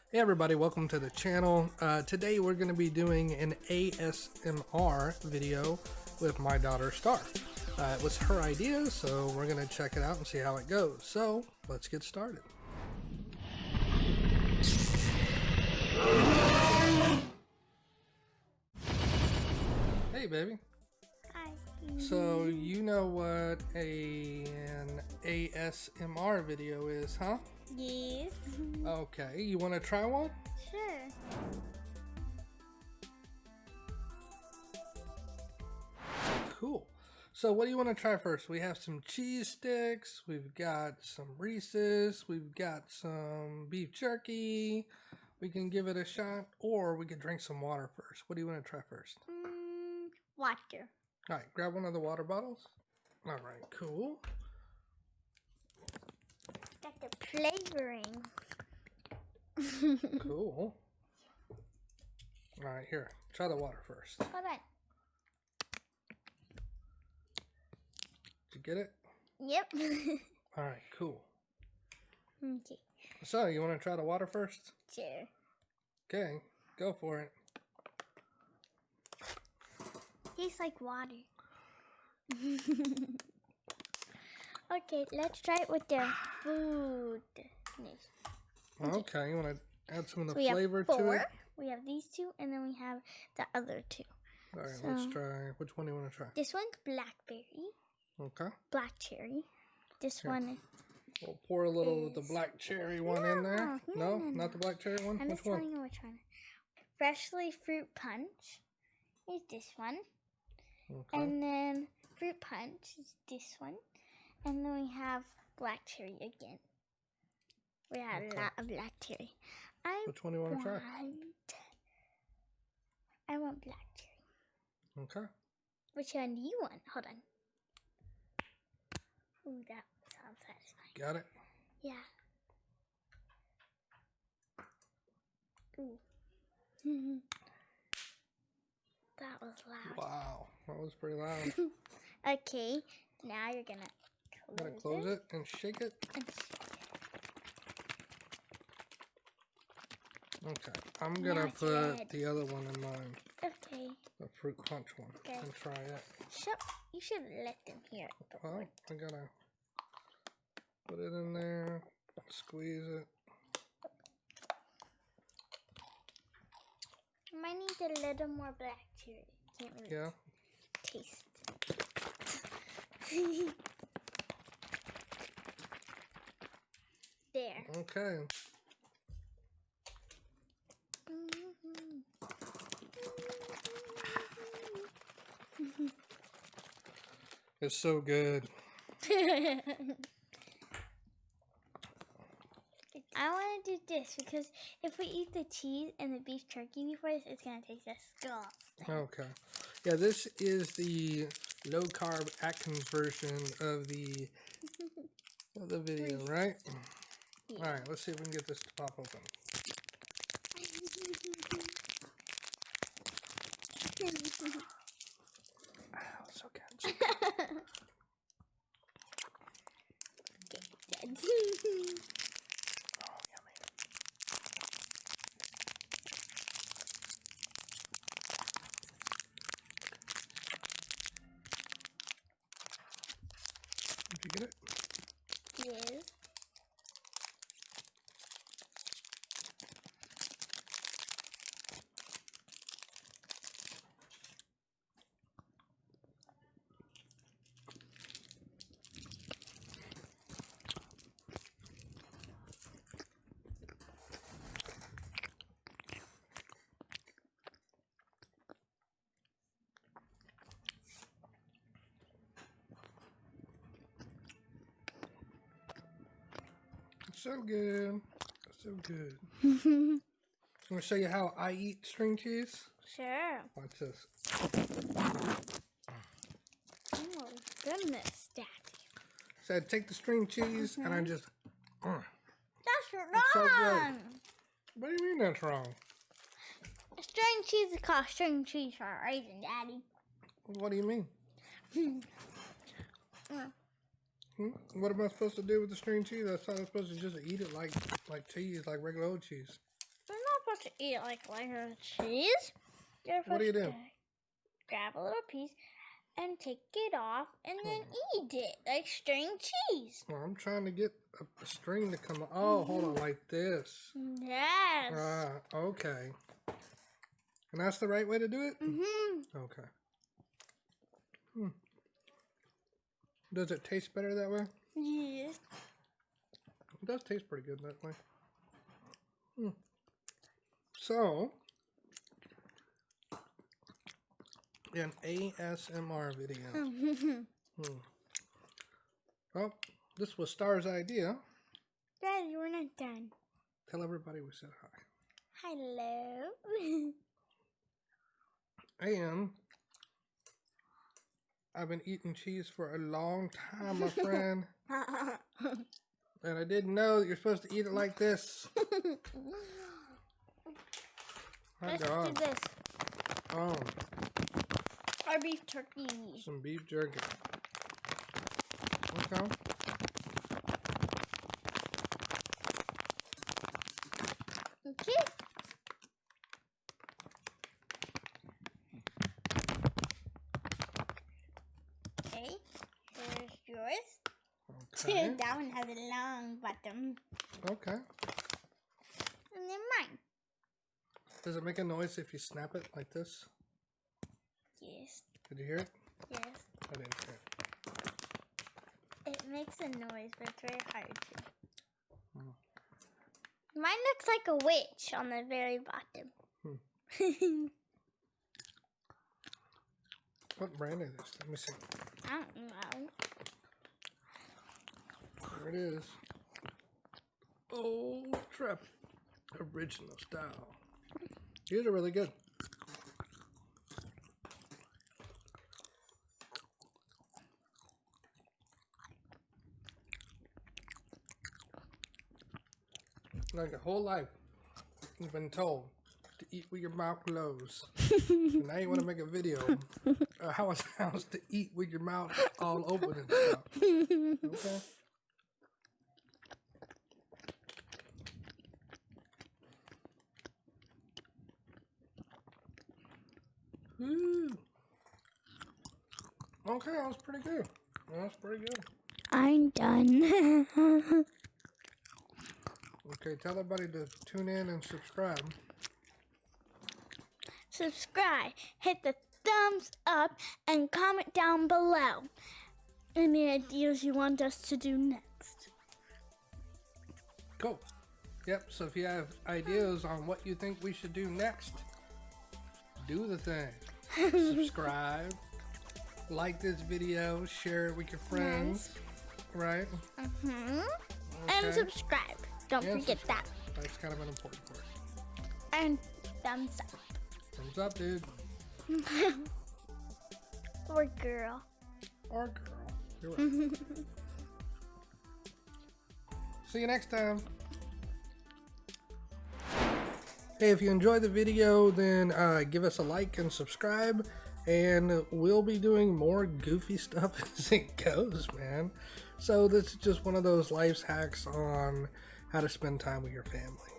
Hey everybody, welcome to the channel. Today we're going to be doing an ASMR video with my daughter Star. It was her idea, so we're going to check it out and see how it goes. So let's get started. Hey baby. Hi. So you know what an ASMR video is, huh? Yes. Okay, you want to try one? Sure. Cool. So what do you want to try first? We have some cheese sticks, we've got some Reese's, we've got some beef jerky. We can give it a shot, or we could drink some water first. What do you want to try first? Water. All right, grab one of the water bottles. All right, cool. Got the flavoring. Cool. All right, here, try the water first. Hold on. Did you get it? Yep. All right, cool. Okay. So, you want to try the water first? Sure. Okay, go for it. Tastes like water. Okay, let's try it with the food. Okay, you want to add some of the So we flavor have to four. it? We have these two, and then we have the other two. All right, So, let's try. Which one do you want to try? This one's blackberry, Okay. black cherry. This Here. one. We'll pour a little of the black cherry one in there. No, not the black cherry one? I'm Which just one? telling you which one. Freshly fruit punch is this one. Okay. And then fruit punch is this one. And then we have black cherry again. We have a lot of black cherry. Which one do you want to try? I want black cherry. Okay. Which one do you want? Hold on. Ooh, that sounds satisfying. Got it? Yeah. Ooh. That was loud. Wow, that was pretty loud. Okay, now you're gonna Close it and shake it. Okay, I'm gonna put the other one in mine. Okay. The fruit punch one. Okay. And try it. You should let them hear it. Well, I gotta put it in there, squeeze it. Might need a little more black cherry. Can't really taste. There. Okay. It's so good. I want to do this because if we eat the cheese and the beef jerky before this, it's going to taste disgusting. Okay. Yeah, this is the low carb Atkins version of the video, right? Yeah. All right, let's see if we can get this to pop open. So good. So good. Oh, yummy. Did you get it? Yes. So good. So good. I'm going to show you how I eat string cheese. Sure. Watch this. Oh, goodness, Daddy. So I take the string cheese and I just... That's wrong. So good. What do you mean that's wrong? String cheese is called string cheese for a reason, Daddy. What do you mean? What am I supposed to do with the string cheese? I thought I was supposed to just eat it like cheese, like regular old cheese. supposed to eat it like regular cheese. You're What do you supposed do? to grab a little piece and take it off and then eat it like string cheese. Well, I'm trying to get a string to come. Oh, hold on, like this. Yes. Ah, okay. And that's the right way to do it? Okay. Does it taste better that way? Yes. It does taste pretty good that way. So, an ASMR video. Well, this was Star's idea. Daddy, we're not done. Tell everybody we said hi. Hello. And I've been eating cheese for a long time, my friend. And I didn't know that you're supposed to eat it like this. My Let's God. do this. Oh, Our beef turkey. some beef jerky. Okay. Okay. Okay. Here's yours. Okay. That one has a long bottom. Okay. And then mine. Does it make a noise if you snap it like this? Yes. Did you hear it? Yes. I didn't hear it. It makes a noise, but it's very hard to. Hmm. Mine looks like a witch on the very bottom. What brand is this? Let me see. I don't know. There it is. Old Trap. Original style. These are really good. Like a whole life, you've been told to eat with your mouth closed. And now you want to make a video of how it sounds to eat with your mouth all open and stuff. Okay. Ooh. Okay, that was pretty good. That's pretty good. I'm done. Okay, tell everybody to tune in and subscribe. Subscribe, hit the thumbs up, and comment down below any ideas you want us to do next. Cool. Yep, so if you have ideas on what you think we should do next, do the thing. Subscribe, like this video, share it with your friends, right? And Okay. subscribe. Don't And forget subscribe. That's kind of an important part. that. And thumbs up. Thumbs up, dude. Or girl. Or girl. You're right. See you next time. Hey, if you enjoyed the video, then give us a like and subscribe, and we'll be doing more goofy stuff as it goes, man. So this is just one of those life hacks on how to spend time with your family.